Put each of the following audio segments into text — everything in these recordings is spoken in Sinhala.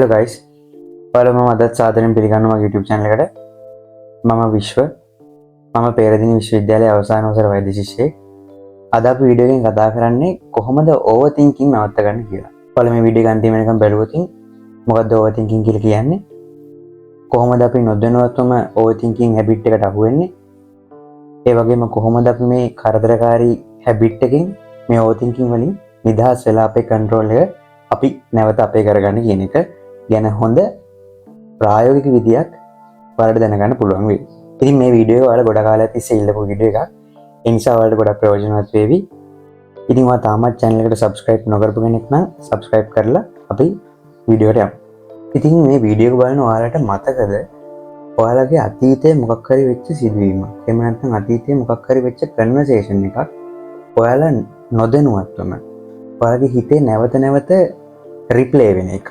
Hello guys, ඔයාලා මම අදත් සාදරයෙන් පිළිගන්නවා YouTube channel එකට. මම විශ්ව. මම පෙරදින විශ්වවිද්‍යාලයේ අවසාන වසර වෛද්‍ය ශිෂ්‍යයෙක්. අද අපි වීඩියෝ එකෙන් කතා කරන්නේ කොහොමද ඕවර් තින්කින් නවත්ත ගන්න කියලා. ඔයාලා මේ වීඩියෝ එක අන්තිම වෙනකම් බැලුවොත් මොකද්ද ඕවර් තින්කින් කියලා කියන්නේ? කොහොමද අපි නොදැනුවත්වම ඕවර් තින්කින් හැබිට් එකට අහු වෙන්නේ? ඒ වගේම කොහොමද අපි මේ කරදරකාරී හැබිට් එකෙන් මේ ඕවර් තින්කින් වලින් නිදහස් වෙලා අපේ කන්ට්‍රෝල් එක අපි නැවත අපේ කරගන්න කියන එක ගැන හොඳ ප්‍රායෝගික විදියක් ඔයාලට දැනගන්න පුළුවන් වෙයි. ඉතින් මේ වීඩියෝ ඔයාලා ගොඩ කාලයක් තිස්සේ ඉල්ලපු වීඩියෝ එකක්. ඒ නිසා ඔයාලට ගොඩක් ප්‍රයෝජනවත් වේවි. ඉතින් ඔයා තාමත් channel එකට subscribe නොකරපු කෙනෙක් නම් subscribe කරලා අපි වීඩියෝට යමු. ඉතින් මේ වීඩියෝ එක බලන ඔයාලට මතකද ඔයාලගේ අතීතයේ මොකක් හරි වෙච්ච සිදුවීමක්. එහෙම නැත්නම් අතීතයේ මොකක් හරි වෙච්ච conversation එකක් ඔයාලා නොදැනුවත්වම ඔයාලගේ හිතේ නැවත නැවත රිප්ලේ වෙන එක.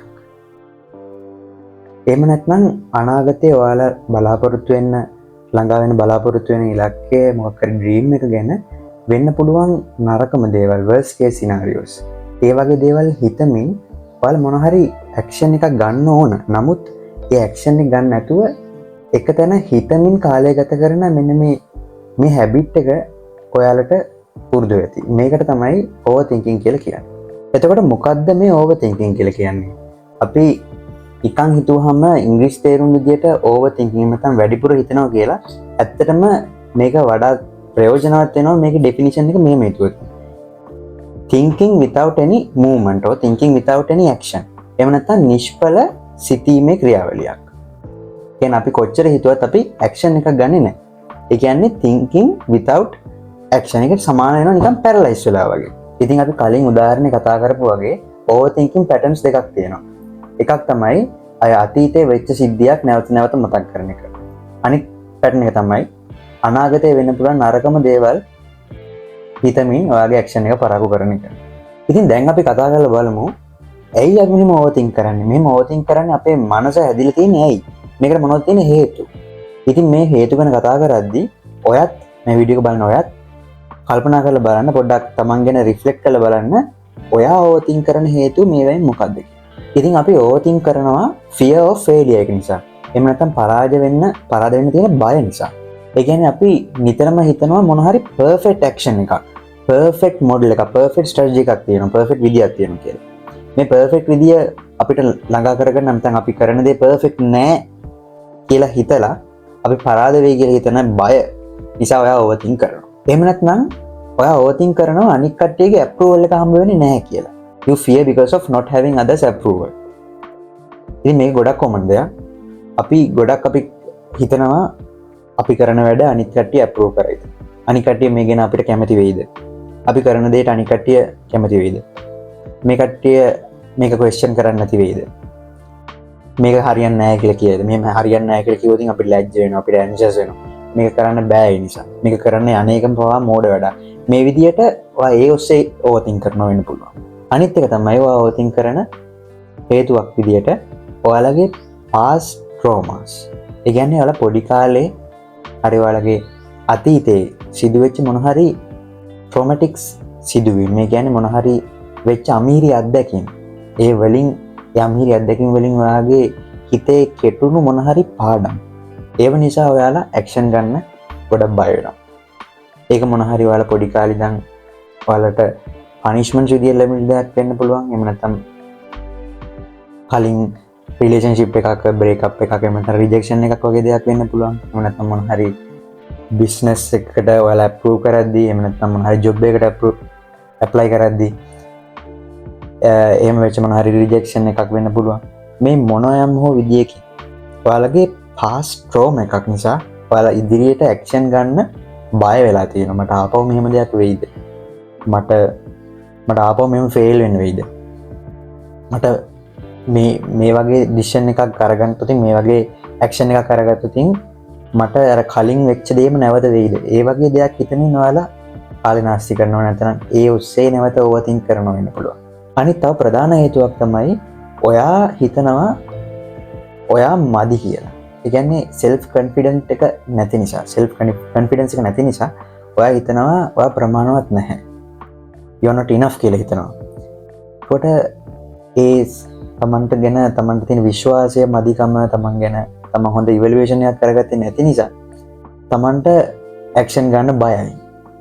එහෙම නැත්නම් අනාගතයේ ඔයාලා බලාපොරොත්තු වෙන්න ළඟා වෙන බලාපොරොත්තු වෙන ඉලක්කය මොකක් හරි ඩ්‍රීම් එක ගැන වෙන්න පුළුවන් නරකම දේවල් worst case scenarios. ඒ වගේ දේවල් හිතමින් ඔයාලා මොන හරි action එකක් ගන්න ඕන. නමුත් ඒ action එක ගන්න නැතුව එක තැන හිතමින් කාලය ගත කරන මෙන්න මේ habit එක ඔයාලට පුරුදු වෙති. මේකට තමයි overthinking කියලා කියන්නේ. එතකොට මොකද්ද මේ overthinking කියලා කියන්නේ? අපි නිකන් හිතුවහම ඉංග්‍රීසි තේරුම් විදියට overthinking නැත්නම් වැඩිපුර හිතනවා කියලා ඇත්තටම මේක වඩා ප්‍රයෝජනවත් වෙනවා මේකේ definition එක මෙහෙම හිතුවොත්. thinking without any movement or thinking without any action. එහෙම නැත්නම් නිෂ්ඵල සිතීමේ ක්‍රියාවලියක්. කියන්නේ අපි කොච්චර හිතුවත් අපි action එකක් ගන්නෙ නැහැ. ඒ කියන්නේ thinking without action එකට සමාන වෙනවා නිකන් paralyze වෙලා වගේ. ඉතින් අපි කලින් උදාහරණේ කතා කරපු වගේ overthinking patterns දෙකක් තියෙනවා. එකක් තමයි අය අතීතයේ වෙච්ච සිද්ධියක් නැවත නැවත මතක් කරන එක. අනිත් පැටර්න් එක තමයි අනාගතයේ වෙන්න පුළුවන් නරකම දේවල් හිතමින් ඔයාගේ ඇක්ෂන් එක පරාකු කරන එක. ඉතින් දැන් අපි කතා කරලා බලමු ඇයි අපි මෙහෙම ඕවර්තින්ක් කරන්නේ? මෙහෙම ඕවර්තින්ක් කරන්නේ අපේ මනස හැදිලා තියෙන්නේ ඇයි? මේකට මොනවද තියෙන හේතු? ඉතින් මේ හේතු ගැන කතා කරද්දී ඔයත් මේ වීඩියෝ එක බලන ඔයත් කල්පනා කරලා බලන්න පොඩ්ඩක් තමන් ගැන රිෆ්ලෙක්ට් කරලා බලන්න ඔයා ඕවර්තින්ක් කරන හේතුව මේවෙන් මොකක්ද? ඉතින් අපි ඕවර්තින්ක් කරනවා fear of failure එක නිසා. එහෙම නැත්නම් පරාජය වෙන්න තියෙන බය නිසා. ඒ කියන්නේ අපි නිතරම හිතනවා මොන හරි perfect action එකක්, perfect model එකක්, perfect strategy එකක් තියෙනවා, perfect විදියක් තියෙනවා කියලා. මේ perfect විදිය අපිට ළඟා කරගන්න නැත්නම් අපි කරන දේ perfect නෑ කියලා හිතලා අපි පරාද වෙයි කියලා හිතන බය නිසා ඔයා ඕවර්තින්ක් කරනවා. එහෙම නැත්නම් ඔයා ඕවර්තින්ක් කරනවා අනික් කට්ටියගේ approval එක හම්බ වෙන්නේ නැහැ කියලා. You fear because of not having others approval. ඉතින් මේක ගොඩක් common දෙයක්. අපි හිතනවා අපි කරන වැඩ අනිත් කට්ටිය approve කරයිද? අනිත් කට්ටිය මේ ගැන අපිට කැමති වෙයිද? අපි කරන දේට අනිත් කට්ටිය කැමති වෙයිද? මේ කට්ටිය මේක question කරන්නේ නැති වෙයිද? මේක හරියන්නේ නැහැ කියලා කියයිද? මෙහෙම හරියන්නේ නැහැ කියලා කිව්වොත් අපිට ලැජ්ජ වෙනවා, අපිට anxious වෙනවා. මේක කරන්න බෑ ඒ නිසා. මේක කරන්නේ අනේකම පවා මෝඩ වැඩක්. මේ විදියට ඔයා ඒ ඔස්සේ overthink කරනවා වෙන්න පුළුවන්. අනිත් එක තමයි ඔයා overthink කරන හේතුවක් විදියට ඔයාලගේ past traumas. ඒ කියන්නේ ඔයාලා පොඩි කාලේ හරි ඔයාලගේ අතීතයේ සිදුවෙච්ච මොන හරි traumatic සිදුවීම්. මේ කියන්නේ මොන හරි වෙච්ච අමීරි අත්දැකීම්. ඒ වලින් අමීරි අත්දැකීම් වලින් ඔයාගේ හිතේ කෙටුණු මොන හරි පාඩම්. ඒව නිසා ඔයාලා ඇක්ෂන් ගන්න ගොඩක් බය වෙනවා. ඒක මොන හරි ඔයාලා පොඩි කාලේ ඉඳන් ඔයාලට පනිෂ්මන්ට් විදියට ලැබෙන දෙයක් වෙන්න පුළුවන්. එහෙම නැත්නම් කලින් රිලේෂන්ෂිප් එකක බ්‍රේක් අප් එකක එහෙම නැත්නම් රිජෙක්ෂන් එකක් වගේ දෙයක් වෙන්න පුළුවන්. එහෙම නැත්නම් මොන හරි බිස්නස් එකකට ඔයාලා අප්‍රූව් කරද්දී එහෙම නැත්නම් මොන හරි ජොබ් එකකට ඇප්ලයි කරද්දී එහෙම වෙච්ච මොන හරි රිජෙක්ෂන් එකක් වෙන්න පුළුවන්. මේ මොනයම් හෝ විදියකින් ඔයාලගේ past trauma එකක් නිසා ඔයාලා ඉදිරියට ඇක්ෂන් ගන්න බය වෙලා තියෙනවා. මට ආපහු මෙහෙම දෙයක් වෙයිද? මට ආපහු මෙහෙම ෆේල් වෙන්න වෙයිද? මට මේ වගේ ඩිසිෂන් එකක් අරගන්නොත් මේ වගේ ඇක්ෂන් එකක් අරගත්තොත් මට අර කලින් වෙච්ච දේම නැවත වෙයිද? ඒ වගේ දෙයක් හිතමින් ඔයාලා කාලේ නාස්ති කරනවා නැත්නම් ඒ ඔස්සේ නැවත ඕවර්තින්ක් කරනවා වෙන්න පුළුවන්. අනිත් තව ප්‍රධාන හේතුවක් තමයි ඔයා හිතනවා ඔයා මදි කියලා. ඒ කියන්නේ self confidence එක නැති නිසා, self confidence එක නැති නිසා ඔයා හිතනවා ඔයා ප්‍රමාණවත් නැහැ. You are not enough කියලා හිතනවා. කොට තමන්ට ගැන තමන්ට තියෙන විශ්වාසය මදිකම තමන් ගැන තමන් හොඳ ඉවැලුවේෂන් එකක් කරගත්තේ නැති නිසා තමන්ට ඇක්ෂන් ගන්න බයයි.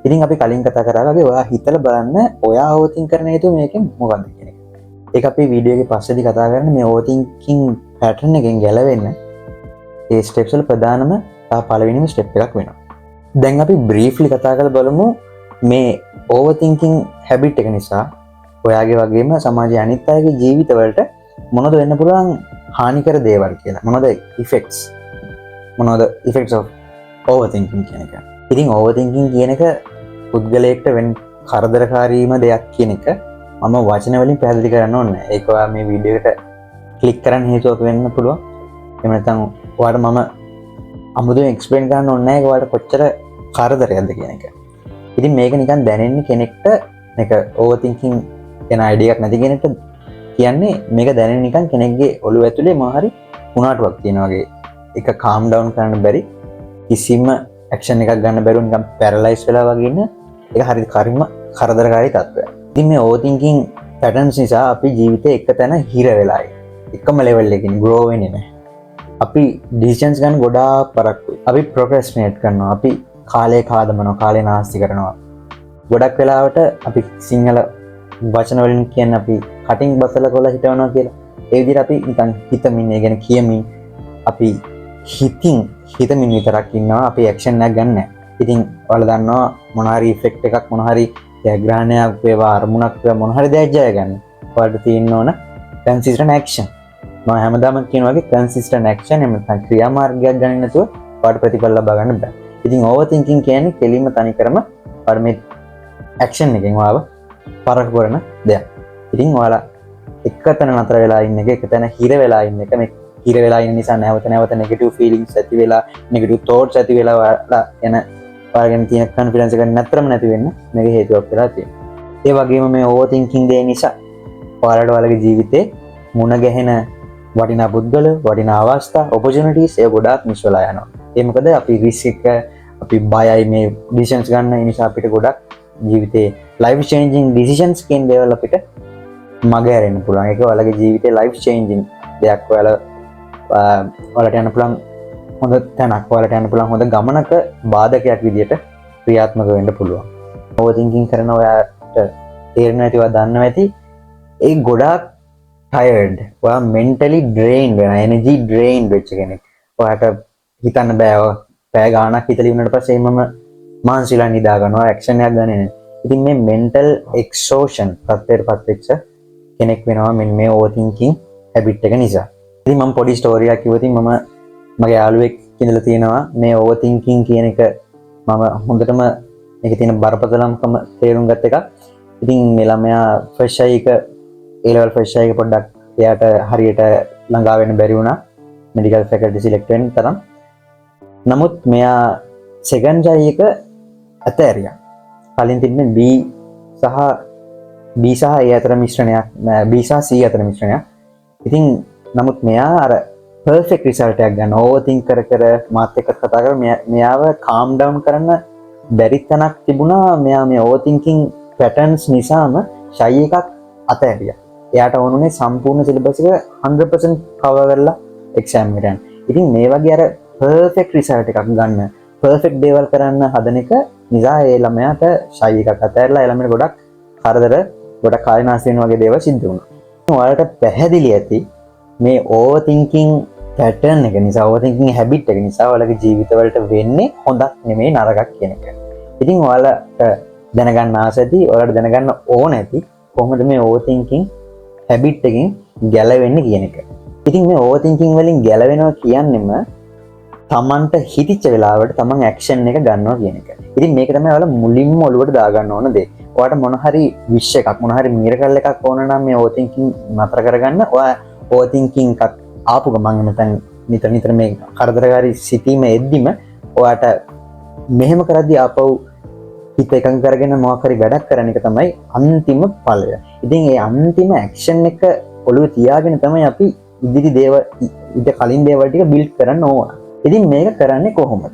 ඉතින් අපි කලින් කතා කරා වගේ ඔයා හිතලා බලන්න ඔයා ඕවර්තින්ක් කරන හේතුව මේකෙන් මොකක්ද කියන එක. ඒක අපි වීඩියෝ එකේ පස්සේදී කතා කරන්නේ මේ ඕවර්තින්කින් පැටර්න් එකෙන් ගැලවෙන්න. ඒ ස්ටෙප්ස් වල ප්‍රධානම පළවෙනිම ස්ටෙප් එකක් වෙනවා. දැන් අපි බ්‍රීෆ්ලි කතා කරලා බලමු මේ ඕවර්තින්කින් හැබිට් එක නිසා ඔයාගේ වගේම සමාජයේ අනිත් අයගේ ජීවිතවලට මොනවද වෙන්න පුළුවන් හානිකර දේවල් කියලා. මොනවද ඉෆෙක්ට්ස්? මොනවද ඉෆෙක්ට්ස් ඔෆ් ඕවර්තින්කින් කියන එක. ඉතින් ඕවර්තින්කින් කියන එක පුද්ගලයෙක්ට වෙන කරදරකාරීම දෙයක් කියන එක මම වචන වලින් පැහැදිලි කරන්න ඕනේ. ඒක ඔයා මේ වීඩියෝ එකට ක්ලික් කරන්න හේතුවක් වෙන්න පුළුවන්. එහෙම නැත්නම් ඔයාලට මම අමුතුවෙන් එක්ස්ප්ලেইন කරන්න ඕනේ නැහැ ඔයාලට කොච්චර කරදරයක්ද කියන එක. ඉතින් මේක නිකන් දැනෙන්නේ කෙනෙක්ට මේක ඕවර්තින්කින් කියන අයිඩියා එකක් නැති කෙනෙක්ට කියන්නේ මේක දැනෙන්නේ නිකන් කෙනෙක්ගේ ඔළුව ඇතුලේ මොනවා හරි උනාටුවක් තියෙනවා වගේ. ඒක කාම් ඩවුන් කරන්න බැරි කිසිම ඇක්ෂන් එකක් ගන්න බැරුව නිකන් පැරලයිස් වෙලා වගේ ඉන්න ඒක හරි කරදරකාරී තත්ත්වයක්. ඉතින් මේ ඕවර්තින්කින් පැටර්න්ස් නිසා අපි ජීවිතේ එක තැන හිර වෙලා එකම ලෙවල් එකකින් ග්‍රෝ වෙන්නේ නැහැ. අපි ඩිසිෂන්ස් ගන්න ගොඩාක් පරක්කුයි. අපි ප්‍රොක්‍රස්ටිනේට් කරනවා. අපි කාලේ කාදමනවා, කාලේ නාස්ති කරනවා. ගොඩක් වෙලාවට අපි සිංහල වචන වලින් කියන්නේ අපි කටින් බසලා කොලා හිටවනවා කියලා. ඒ විදිහට අපි නිකන් හිතමින් ඒ ගැන කියමින් අපි හිතමින් විතරක් ඉන්නවා. අපි ඇක්ෂන් එකක් ගන්න නැහැ. ඉතින් ඔයාලා දන්නවා මොන හරි ඉෆෙක්ට් එකක් මොන හරි ජයග්‍රහණයක් වේවා අරමුණක් වේවා මොන හරි දෙයක් ජය ගන්න. ඔයාලට තියෙන්න ඕන කන්සිස්ටන්ට් ඇක්ෂන්. මම හැමදාම කියනවා වගේ කන්සිස්ටන්ට් ඇක්ෂන් එහෙම නැත්නම් ක්‍රියාමාර්ගයක් ගන්න නැතුව ඔයාලට ප්‍රතිඵල ලබා ගන්න බෑ. ඉතින් ඕවර්තින්කින් කියන්නේ කෙලින්ම තනිකරම ඔයාලා මේ ඇක්ෂන් එකෙන් ඔයාව පරක කරන දෙයක්. ඉතින් ඔයාලා එකතැන නතර වෙලා ඉන්න එක, එකතැන හිර වෙලා ඉන්න එක, මේ හිර වෙලා ඉන්න නිසා නැවත නෙගටිව් ෆීලිංග්ස් ඇති වෙලා, නෙගටිව් තෝට්ස් ඇති වෙලා ඔයාලා එන ඔයාලගෙන තියෙන කොන්ෆිඩන්ස් එක නැතරම නැති වෙන්න මේක හේතුවක් වෙලා තියෙනවා. ඒ වගේම මේ ඕවර්තින්කින් දේ නිසා ඔයාලට ඔයාලගේ ජීවිතේ මුණ ගැහෙන වටිනා පුද්ගල, වටිනා අවස්ථා, ඔපචුනිටිස් ඒ ගොඩාක් මිස් වෙලා යනවා. ඒ මොකද අපි රිස්ක් එක අපි බයයි මේ ඩිසිෂන්ස් ගන්න නිසා අපිට ගොඩක් ජීවිතේ ලයිෆ් චේන්ජින් ඩිසිෂන්ස් කියන දේවල් අපිට මග හැරෙන්න පුළුවන්. ඒක ඔයාලගේ ජීවිතේ ලයිෆ් චේන්ජින් දෙයක්. ඔයාලට යන්න පුළුවන් හොඳ තැනක්, ඔයාලට යන්න පුළුවන් හොඳ ගමනක බාධකයක් විදියට ක්‍රියාත්මක වෙන්න පුළුවන්. ඕවර්තින්කින් කරන ඔයාට තේරෙන්නේ නැතිව දන්නවා ඇති ඒ ගොඩාක් ටයර්ඩ්. ඔයා මෙන්ටලි ඩ්‍රේන් වෙනවා, එනර්ජි ඩ්‍රේන් වෙච්ච කෙනෙක්. ඔයාට හිතන්න බෑ. පැය ගාණක් හිතලා ඉන්නට පස්සේ මම මානසිකව නිදා ගන්නවා, ඇක්ෂන් එකක් ගන්නෙ නැහැ. ඉතින් මේ මෙන්ටල් එක්සෝෂන් තත්ත්වයටපත් වෙච්ච කෙනෙක් වෙනවා මෙන්න මේ ඕවර්තින්කින් හැබිට් එක නිසා. ඉතින් මම පොඩි ස්ටෝරි එකක් කිව්වොත් මම මගේ යාළුවෙක් ඉඳලා තියෙනවා මේ ඕවර්තින්කින් කියන එක මම හොඳටම මේකේ තියෙන බරපතලකම තේරුම් ගත්ත එකක්. ඉතින් මේ ළමයා ෆ්‍රෙෂ් අය එක A level ෆ්‍රෙෂ් අය එක පොඩ්ඩක් එයාට හරියට ළඟා වෙන්න බැරි වුණා මෙඩිකල් ෆැකල්ටි සිලෙක්ට් වෙන්න තරම්. නමුත් මෙයා සෙකන්ඩ් අය එක අතෑරියා. කලින් තිබුණේ B සහ A අතර මිශ්‍රණයක්, B සහ C අතර මිශ්‍රණයක්. ඉතින් නමුත් මෙයා අර පර්ෆෙක්ට් රිසල්ට් එකක් ගන්න ඕවර්තින්ක් කර මාත් එක්ක කතා කරලා මෙයාව කාම් ඩවුන් කරන්න බැරි තැනක් තිබුණා. මෙයා මේ ඕවර්තින්කින් පැටර්න්ස් නිසාම ෂයි එකක් අතෑරියා. එයාට ඕනුනේ සම්පූර්ණ සිලබස් එක 100% කවර් කරලා එක්සෑම් එකට යන්න. ඉතින් මේ වගේ අර පර්ෆෙක්ට් රිසල්ට් එකක් ගන්න, පර්ෆෙක්ට් දේවල් කරන්න හදන එක නිසා ඒ ළමයාට ෂයි එකක් අතෑරලා ඒ ළමයාට ගොඩක් කරදර, ගොඩක් කායනාශ වෙන වගේ දේවල් සිද්ධ වුණා. ඔයාලට පැහැදිලි ඇති මේ ඕවර්තින්කින් පැටර්න් එක නිසා, ඕවර්තින්කින් හැබිට් එක නිසා ඔයාලගේ ජීවිතවලට වෙන්නේ හොඳක් නෙමෙයි නරකක් කියන එක. ඉතින් ඔයාලට දැනගන්න ආස ඇති, ඔයාලට දැනගන්න ඕන ඇති කොහොමද මේ ඕවර්තින්කින් හැබිට් එකෙන් ගැලවෙන්නේ කියන එක. ඉතින් මේ ඕවර්තින්කින් වලින් ගැලවෙනවා කියන්නේම තමන්ට හිතිච්ච වෙලාවට තමන් ඇක්ෂන් එක ගන්නවා කියන එක. ඉතින් මේක තමයි ඔයාලා මුලින්ම ඔළුවට දාගන්න ඕන දේ. ඔයාට මොන හරි විශ් එකක්, මොන හරි මිරකල් එකක් ඕන නම් මේ ඕවර්තින්කින් නතර කරගන්න. ඔයා ඕවර්තින්කින් එකක් ආපු ගමන් නැත්නම් නිතර මේ කරදරකාරී සිතීම එද්දිම ඔයාට මෙහෙම කරද්දී ආපහු හිත එකඟ කරගෙන මොකක් හරි වැඩක් කරන එක තමයි අන්තිම ඵලය. ඉතින් ඒ අන්තිම ඇක්ෂන් එක ඔළුවේ තියාගෙන තමයි අපි ඉදිරි දේවල් ඊට කලින් දේවල් ටික බිල්ඩ් කරන්න ඕන. ඉතින් මේක කරන්නේ කොහොමද?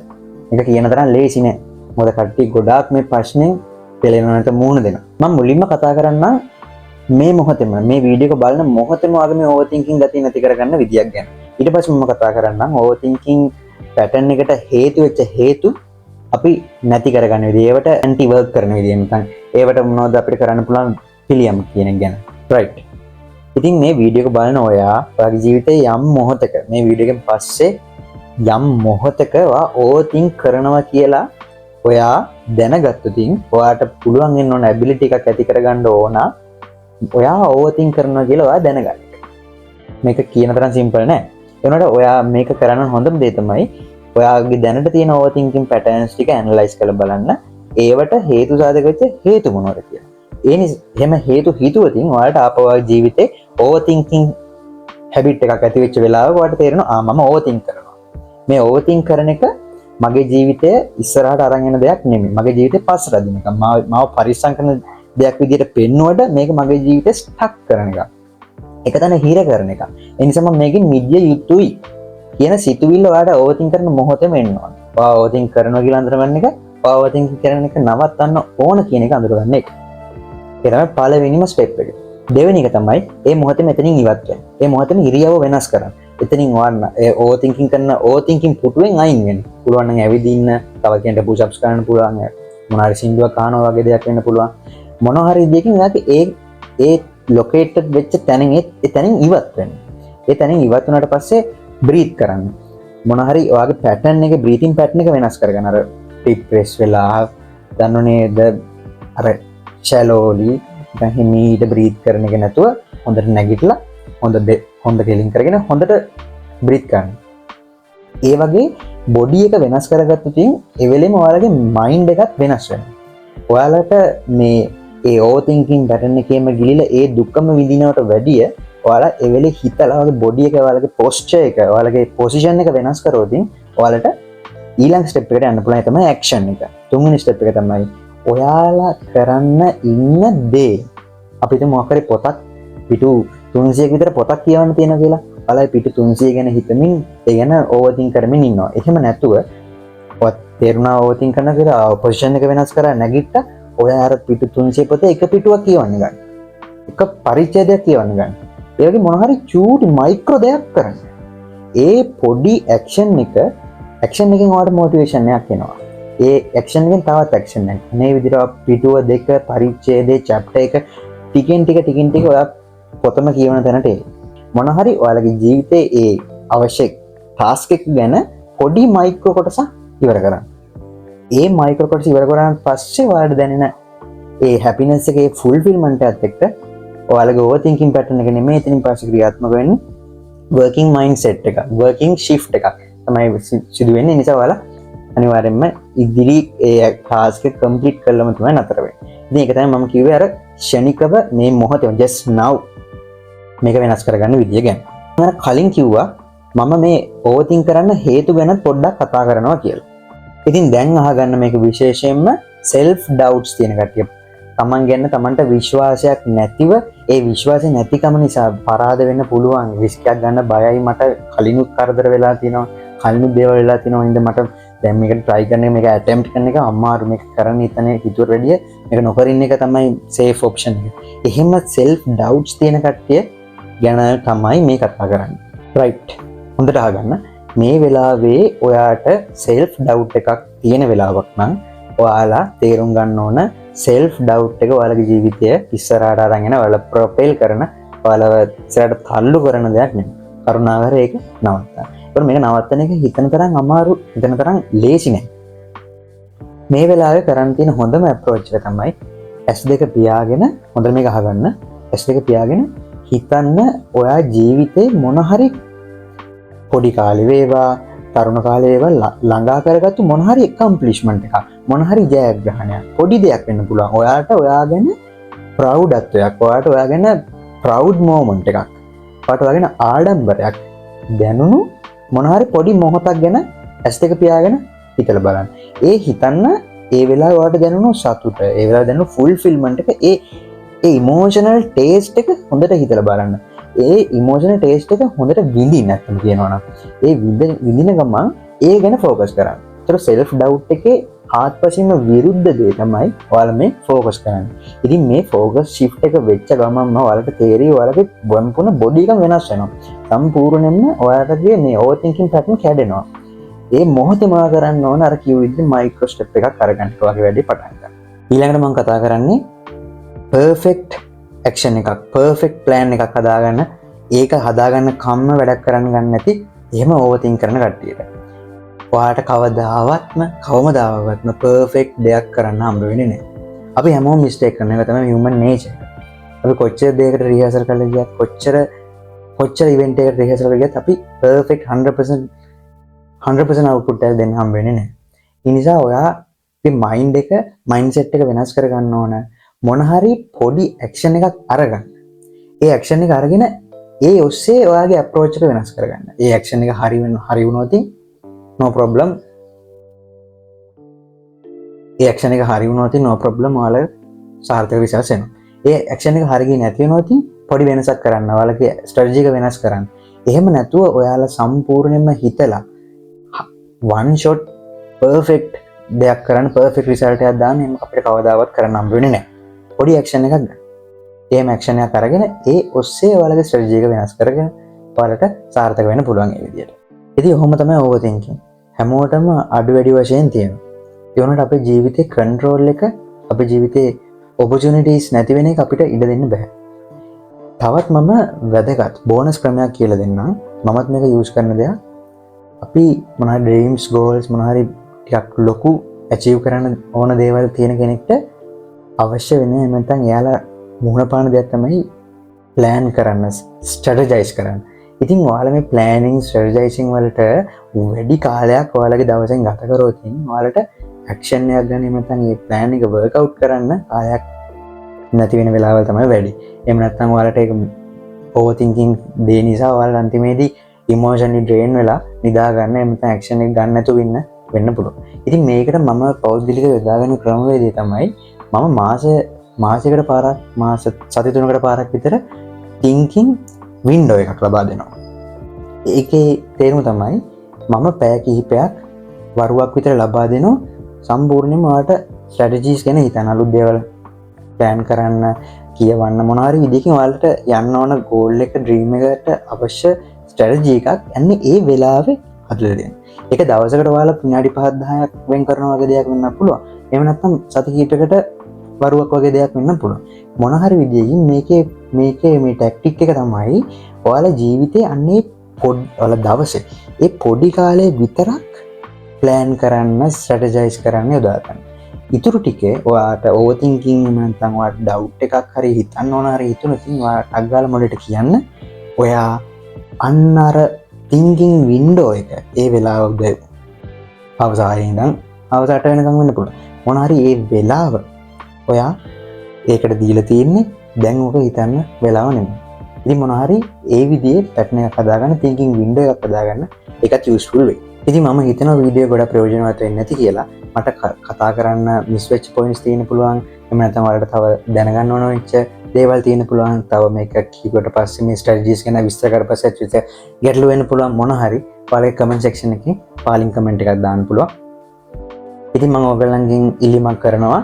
මේක කියන තරම් ලේසි නෑ. මොකද කට්ටිය ගොඩාක් මේ ප්‍රශ්නේ පෙළෙනවට මුහුණ දෙනවා. මම මුලින්ම කතා කරන්නම් මේ මොහොතේම මේ වීඩියෝ එක බලන මොහොතේම ඔයාගේ මේ ඕවර් තින්කින් ගතිය නැති කරගන්න විදියක් ගැන. ඊට පස්සේ මම කතා කරන්නම් ඕවර් තින්කින් පැටර්න් එකට හේතු වෙච්ච හේතු අපි නැති කරගන්න විදිය. ඒවට ඇන්ටි වර්ක් කරන විදිය නැත්නම් ඒවට මොනවද අපිට කරන්න පුළුවන් පිළියම් කියන එක ගැන. රයිට්. ඉතින් මේ වීඩියෝ එක බලන ඔයාගේ ජීවිතේ යම් මොහොතක මේ වීඩියෝ එකෙන් පස්සේ යම් මොහොතක ඔයා ඕවර් තින්ක් කරනවා කියලා ඔයා දැනගත්තොතින් ඔයාට පුළුවන් වෙන ඕන ඇබිලිටි එකක් ඇති කරගන්න ඕන. ඔයා ඕවර් තින්ක් කරනවා කියලා ඔයා දැනගන්න. මේක කියන තරම් සිම්පල් නෑ. ඒ වුණාට ඔයා මේක කරන්න හොඳම දේ තමයි ඔයාගේ දැනට තියෙන ඕවර් තින්කින් පැටර්න්ස් ටික ඇනලයිස් කරලා බලන්න. ඒවට හේතු සාධක වෙච්ච හේතු මොනවද කියලා. එහෙම හේතු හිතුවතින් ඔයාලට ආපහු ජීවිතේ ඕවර් තින්කින් හැබිට් එකක් ඇති වෙච්ච වෙලාවක ඔයාලට තේරෙනවා මම ඕවර් තින්ක් කරනවා. මේ ඕවර් තින්ක් කරන එක මගේ ජීවිතය ඉස්සරහට අරන් යන දෙයක් නෙමෙයි. මගේ ජීවිතේ පස්සට අදින එක. මාව පරිස්සම් කරන දෙයක් විදිහට පෙන්නුවට මේක මගේ ජීවිතේ ස්ටක් කරන එක. එක තැන හිර කරන එක. ඒ නිසා මම මේකෙන් මිදිය යුතුයි කියන සිතුවිල්ල ඔයාලට ඕවර් තින්ක් කරන මොහොතේම එන්න ඕන. ඔයා ඕවර් තින්ක් කරනවා කියලා අඳුරගන්න එක, ඔයා ඕවර් තින්ක් කරන එක නවත්තන්න ඕන කියන එක අඳුරගන්න එක. ඒ තමයි පළවෙනිම ස්ටෙප් එක. දෙවෙනි එක තමයි මේ මොහොතේ මෙතනින් ඉවත් වෙන්න. මේ මොහොතේම ඉරියව්ව වෙනස් කරන්න. එතනින් ඔයන්න ඒ ඕවර් තින්කින් කරන ඕවර් තින්කින් පුටුවෙන් අයින් වෙන්න. පුළුවන් නම් ඇවිදින්න, තව කෙනෙක්ට පුෂ් අප්ස් කරන්න පුළුවන්. මොනාරි සින්දුවක් අහනවා වගේ දෙයක් වෙන්න පුළුවන්. මොන හරි දෙයකින් ඔයාගේ ඒ ලොකේටඩ් වෙච්ච තැනින් ඒ තැනින් ඉවත් වෙන්න. ඒ තැනින් ඉවත් වුණාට පස්සේ බ්‍රීත් කරන්න. මොන හරි ඔයාගේ පැටර්න් එක බ්‍රීතින් පැටර්න් එක වෙනස් කරගන්න. අර ටිප් ප්‍රෙස් වෙලා දන්නෝනේද අර ෂැලෝලි හිමීට බ්‍රීත් කරන එක නැතුව හොඳට නැගිටලා හොඳ කෙලින් කරගෙන හොඳට බ්‍රීත් කරන්න. ඒ වගේ බොඩි එක වෙනස් කරගත්තොතින් ඒ වෙලෙම ඔයාලගේ මයින්ඩ් එකත් වෙනස් වෙනවා. ඔයාලට මේ ඒ ඕවර් තින්කින් පැටර්න් එකේම ගිලිලා ඒ දුකම විඳිනවට වැඩිය ඔයාලා ඒ වෙලේ හිතලා ඔයාගේ බොඩි එක ඔයාලගේ පොස්චර් එක ඔයාලගේ පොසිෂන් එක වෙනස් කරොතින් ඔයාලට ඊළඟ ස්ටෙප් එකට යන්න පුළුවන්. ඒ තමයි ඇක්ෂන් එක. තුන්වෙනි ස්ටෙප් එක තමයි ඔයාලා කරන්න ඉන්න දේ. අපිට මොකක් හරි පොතක් පිටු 300ක විතර පොතක් කියවන්න තියෙනවා කියලා. ඔයාලා පිටු 300 ගැන හිතමින් ඒ ගැන ඕවර්තින්ක් කරමින් ඉන්නවා. එහෙම නැතුව ඔයත් තේරුණා ඕවර්තින්ක් කරනවා කියලා පොසිෂන් එක වෙනස් කරලා නැගිට්ටා. ඔයා අර පිටු 300 පොතේ එක පිටුවක් කියවන්න ගන්න. එක පරිච්ඡේදයක් කියවන්න ගන්න. ඒ වගේ මොන හරි චූටි මයික්‍රෝ දෙයක් කරන්න. ඒ පොඩි ඇක්ෂන් එකෙන් ඔයාලට මොටිවේෂන් එකක් එනවා. ඒ ඇක්ෂන් එකෙන් තවත් ඇක්ෂන් එකක්. මේ විදිහට පිටුව දෙක පරිච්ඡේදයේ chapter එක ටිකෙන් ටික ඔයා පොතම කියවන තැනට එයි. මොන හරි ඔයාලගේ ජීවිතේ ඒ අවශ්‍ය ටාස්ක් එක ගැන පොඩි මයික්‍රෝ කොටසක් ඉවර කරන්න. ඒ මයික්‍රෝ කොටස ඉවර කරාන් පස්සේ ඔයාලට දැනෙන ඒ හැපිනස් එකේ ෆුල්ෆිල්මන්ට් එකත් එක්ක ඔයාලගේ ඕවර් තින්කින් පැටර්න් එක නෙමෙයි එතනින් පස්සේ ක්‍රියාත්මක වෙන්නේ වර්කින් මයින්ඩ් සෙට් එක, වර්කින් ෂිෆ්ට් එකක් තමයි සිදු වෙන්නේ. ඒ නිසා ඔයාලා අනිවාර්යයෙන්ම ඉදිරි ඒ ටාස්ක් එක කම්ප්ලීට් කළාම තමයි නතර වෙන්නේ. ඉතින් ඒක තමයි මම කිව්වේ අර ෂණිකව මේ මොහොතේ just now මේක වෙනස් කරගන්න විදිය ගැන. මම කලින් කිව්වා මම මේ ඕවර් තින්ක් කරන්න හේතු ගැන පොඩ්ඩක් කතා කරනවා කියලා. ඉතින් දැන් අහගන්න මේක විශේෂයෙන්ම self doubts තියෙන කට්ටිය. තමන් ගැන තමන්ට විශ්වාසයක් නැතිව ඒ විශ්වාසය නැතිකම නිසා පරාද වෙන්න පුළුවන්. රිස්ක් එකක් ගන්න බයයි. මට කලිනුත් කරදර වෙලා තියෙනවා. කලිනුත් දේවල් වෙලා තියෙනවා. ඉතින් මට දැන් මේක try කරන එක මේක attempt කරන එක අමාරු. මේක කරන්න හිතන හිතුවට වැඩිය මේක නොකර ඉන්න එක තමයි safe option එක. එහෙම self doubts තියෙන කට්ටිය ගැන තමයි මේ කතා කරන්නේ. right. හොඳට අහගන්න. මේ වෙලාවේ ඔයාට self doubt එකක් තියෙන වෙලාවක් නම් ඔයාලා තේරුම් ගන්න ඕන self doubt එක ඔයාලගේ ජීවිතය ඉස්සරහට අරගෙන ඔයාලා propel කරන ඔයාලව ඉස්සරහට තල්ලු කරන දෙයක් නෙමෙයි. කරුණාකර ඒක නවත්තන්න. ඒත් මේක නවත්තන එක හිතන තරම් අමාරු, හිතන තරම් ලේසි නෑ. මේ වෙලාවේ කරන්න තියෙන හොඳම approach එක තමයි S2 පියාගෙන හොඳට මේක අහගන්න. S2 පියාගෙන හිතන්න ඔයා ජීවිතේ මොන හරි පොඩි කාලේ වේවා තරුණ කාලේ වේවා ළඟා කරගත්තු මොන හරි accomplishment එකක්, මොන හරි ජයග්‍රහණයක්, පොඩි දෙයක් වෙන්න පුළුවන්. ඔයාට ඔයා ගැන ප්‍රවුඩත්වයක්, ඔයාට ඔයා ගැන ප්‍රවුඩ් මොමන්ට් එකක්, ඔයාට ඔයා ගැන ආඩම්බරයක් දැනුණු මොන හරි පොඩි මොහොතක් ගැන S2 පියාගෙන හිතලා බලන්න. ඒ හිතන්න ඒ වෙලාවේ ඔයාට දැනුණු සතුට, ඒ වෙලාවේ දැනුණු ෆුල්ෆිල්මන්ට් එක, ඒ ඉමෝෂනල් ටේස්ට් එක හොඳට හිතලා බලන්න. ඒ ඉමෝෂනල් ටේස්ට් එක හොඳට විඳින්න නැත්නම් කියනවා නම් ඒ විඳින ගමන් ඒ ගැන ફોකස් කරන්න. ඒතර self doubt එකේ හාත්පසින්ම විරුද්ධ දේ තමයි ඔයාලා මේ ෆෝකස් කරන්නේ. ඉතින් මේ ෆෝකස් shift එක වෙච්ච ගමන්ම ඔයාලට තේරෙයි ඔයාලගේ වම්පුන බොඩි එක වෙනස් වෙනවා. සම්පූර්ණයෙන්ම ඔයාලගේ මේ ඕවර් තින්කින් පැටර්න් කැඩෙනවා. ඒ මොහොතේ මොනවා කරන්න ඕන අර කිව් විදිහට මයික්‍රෝ ස්ටෙප් එකක් අරගන්න ඔයාගේ වැඩේ පටන් ගන්න. ඊළඟට මම කතා කරන්නේ perfect action එකක්, perfect plan එකක් හදාගන්න. ඒක හදාගන්න කම්ම වැඩක් කරන්න ගන්න නැති එහෙම ඕවර් තින්ක් කරන කට්ටියට. ඔයාට කවමදාවත්ම පර්ෆෙක්ට් දෙයක් කරන්න හම්බ වෙන්නේ නැහැ. අපි හැමෝම මිස්ටේක් කරන එක තමයි human nature. අපි කොච්චර දෙයකට රිහර්සල් කරලා ගියත් කොච්චර ඉවෙන්ට් එකකට රිහර්සල් කරලා ගියත් අපි පර්ෆෙක්ට් 100% output එක දෙන්න හම්බ වෙන්නේ නැහැ. ඒ නිසා ඔයාගේ mindset එක වෙනස් කර ගන්න ඕන. මොන හරි පොඩි action එකක් අරගන්න. ඒ action එක අරගෙන ඒ ඔස්සේ ඔයාගේ approach එක වෙනස් කරගන්න. ඒ action එක හරි වුණොත් no problem. ඒ action එක හරි වුණොත් no problem ඔයාලා සාර්ථක results එනවා. ඒ action එක හරි ගියේ නැති වෙනොත් පොඩි වෙනසක් කරන්න. ඔයාලගේ strategy එක වෙනස් කරන්න. එහෙම නැතුව ඔයාලා සම්පූර්ණයෙන්ම හිතලා one shot perfect දෙයක් කරන්න perfect result එකක් දාන්න එහෙම අපිට කවදාවත් කරන්න හම්බ වෙන්නේ නැහැ. පොඩි action එකක් ගන්න. එහෙම action එකක් අරගෙන ඒ ඔස්සේ ඔයාලගේ strategy එක වෙනස් කරගෙන ඔයාලට සාර්ථක වෙන්න පුළුවන් ඒ විදියට. ඉතින් ඔහොම තමයි overthinking. හැමෝටම අඩු වැඩි වශයෙන් තියෙනවා. ඒ වුණාට අපේ ජීවිතේ control එක අපේ ජීවිතේ opportunities නැති වෙන එක අපිට ඉඩ දෙන්න බෑ. තවත් මම වැදගත් බෝනස් ක්‍රමයක් කියලා දෙන්නම්. මමත් මේක use කරන දෙයක්. අපි මොනවා dreams goals මොනවා හරි ටිකක් ලොකු achieve කරන්න ඕන දේවල් තියෙන කෙනෙක්ට අවශ්‍ය වෙන්නේ නැත්නම් එයාලා මුහුණ පාන දෙයක් තමයි plan කරන්න, strategize කරන්න. ඉතින් ඔයාලා මේ planning strategizing වලට වැඩි කාලයක් ඔයාලගේ දවසෙන් ගත කරොත් ඔයාලට action එකක් ගන්න නැත්නම් මේ plan එක work out කරන්න කාලයක් නැති වෙන වෙලාවල් තමයි වැඩි. එහෙම නැත්නම් ඔයාලට ඒක overthinking දේ නිසා ඔයාලා අන්තිමේදී emotionally drain වෙලා නිදා ගන්න එහෙම නැත්නම් action එක ගන්න නැතුව වෙන්න පුළුවන්. ඉතින් මේකට මම පෞද්ගලිකව යොදාගෙන ක්‍රමවේදය තමයි මම මාසයකට පාරක් සති 3කට පාරක් විතර thinking window එකක් ලබා දෙනවා. ඒකේ තේරුම තමයි මම පැය කිහිපයක් වරුවක් විතර ලබා දෙනවා සම්පූර්ණයෙන්ම ඔයාලට strategies ගැන හිතන්න අලුත් දේවල් plan කරන්න කියවන්න මොන හරි විදිහකින් ඔයාලට යන්න ඕන goal එක dream එකට අවශ්‍ය strategy එකක් යන්නේ ඒ වෙලාවේ හදලා දෙන්න. ඒක දවසකට ඔයාලා විනාඩි 5-10ක් වෙන් කරනවා වගේ දෙයක් වෙන්න පුළුවන්. එහෙම නැත්නම් සති කිහිපයකට වරුවක් වගේ දෙයක් වෙන්න පුළුවන්. මොන හරි විදියකින් මේකේ මේ ටැක්ටික් එක තමයි ඔයාලා ජීවිතේ අන්නේ ඔයාලා දවසේ ඒ පොඩි කාලේ විතරක් plan කරන්න strategize කරන්න යොදා ගන්න. ඊටු ටිකේ ඔයාට overthinking නැත්නම් ඔයාට doubt එකක් හරි හිතන්න ඕන හරි හිතුනොත් ඔයාට අග්ගාල මොළයට කියන්න ඔයා අන්න අර thinking window එක ඒ වෙලාවද අවසානයේ ඉඳන් අවසානට වෙනකම් වෙන්න පුළුවන්. මොන හරි ඒ වෙලාව ඔයා ඒකට දීලා තියෙන්නේ දැන් ඔක හිතන්න වෙලාව නෙමෙයි. ඉතින් මොන හරි ඒ විදිහේ පැටර්න් එකක් හදාගන්න thinking window එකක් හදාගන්න ඒකත් useful වෙයි. ඉතින් මම හිතනවා වීඩියෝ ගොඩක් ප්‍රයෝජනවත් වෙන්නේ නැති කියලා. මට කතා කරන්න මිස් වෙච්ච points තියෙන්න පුළුවන්. එහෙම නැත්නම් ඔයාලට තව දැනගන්න ඕන වෙච්ච දේවල් තියෙන්න පුළුවන්. තව මේක කීපකට පස්සේ මේ strategies ගැන විස්තර කරපස්සේ ගැටලු වෙන්න පුළුවන් මොන හරි. ඔයාලගේ comment section එකේ පාලින් comment එකක් දාන්න පුළුවන්. ඉතින් මම ඔයගලන්ගෙන් ඉල්ලීමක් කරනවා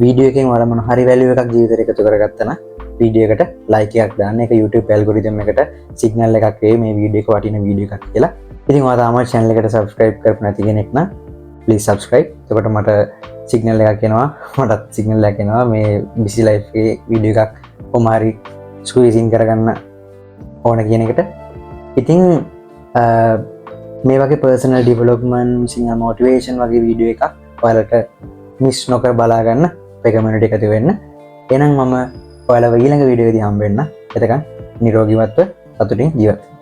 වීඩියෝ එකෙන් ඔයාලා මොන හරි value එකක් ජීවිතේට එකතු කරගත්තා නම් වීඩියෝ එකට like එකක් දාන්න. ඒක YouTube algorithm එකට signal එකක් වෙයි මේ වීඩියෝ එක වටින වීඩියෝ එකක් කියලා. ඉතින් ඔයා තාම channel එකට subscribe කරපු නැති කෙනෙක් නම් please subscribe. එතකොට මට signal එකක් එනවා. මටත් signal එකක් එනවා මේ busy life එකේ වීඩියෝ එකක් කොහොම හරි squeeze in කරගන්න ඕන කියන එකට. ඉතින් මේ වගේ personal development සිංහ motivation වගේ වීඩියෝ එකක් ඔයාලට miss නොකර බලා ගන්න අපේ community එකතු වෙන්න. එහෙනම් මම ඔයාලව ඊළඟ වීඩියෝ එකදී හම්බ වෙන්න. එතකන් නිරෝගීවත්ව සතුටින් ජීවත් වෙන්න.